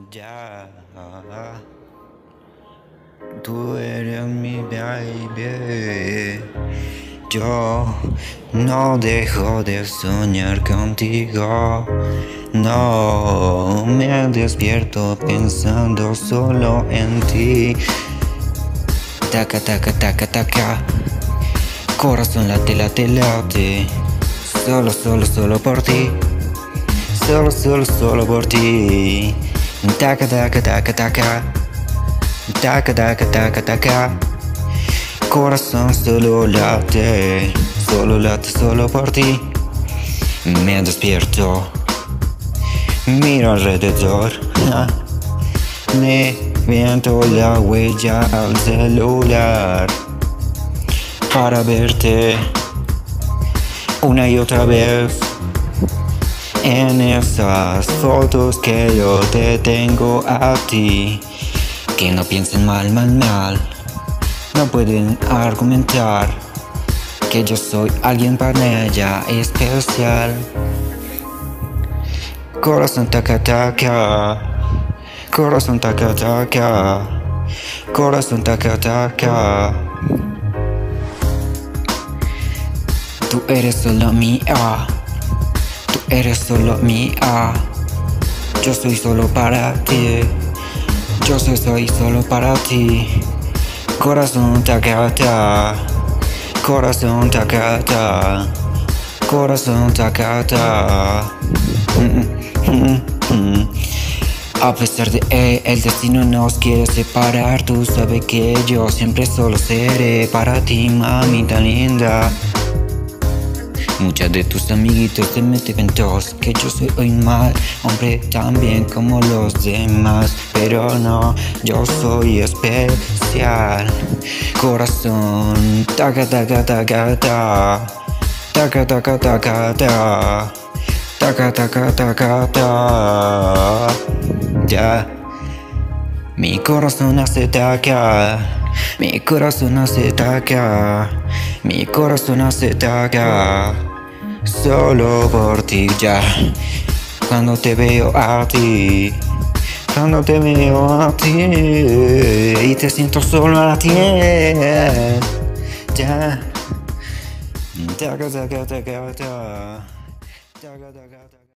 Ya, tú eres mi baby. Yo no dejo de soñar contigo. No me despierto pensando solo en ti. Taca, taca, taca, taca. Corazón late, late, late. Solo, solo, solo por ti. Solo, solo, solo por ti. Taca, taca, taca, taca. Taca, taca, taca, taca. Corazón solo late, solo por ti. Me despierto, miro alrededor, me viento la huella al celular para verte una y otra vez. En esas fotos que yo te tengo a ti, que no piensen mal, mal, mal. No pueden argumentar que yo soy alguien para ella especial. Corazón taca taca, corazón taca taca, corazón taca taca. Tú eres solo mía, tú eres solo mía. Yo soy solo para ti, yo soy solo para ti. Corazón tacata, corazón tacata, corazón tacata. A pesar de el destino nos quiere separar, tú sabes que yo siempre solo seré para ti, mamita linda. Muchas de tus amiguitos te meten tos, que yo soy un mal hombre también como los demás, pero no, yo soy especial. Corazón taca taca taca ta, taca taca taca ta, taca taca taca ta. Ya, mi corazón hace taca, mi corazón hace taca, mi corazón hace taca. Solo por ti, ya. Cuando te veo a ti, cuando te veo a ti y te siento solo a ti, ya. Taca, taca, taca, taca. Taca, taca, taca.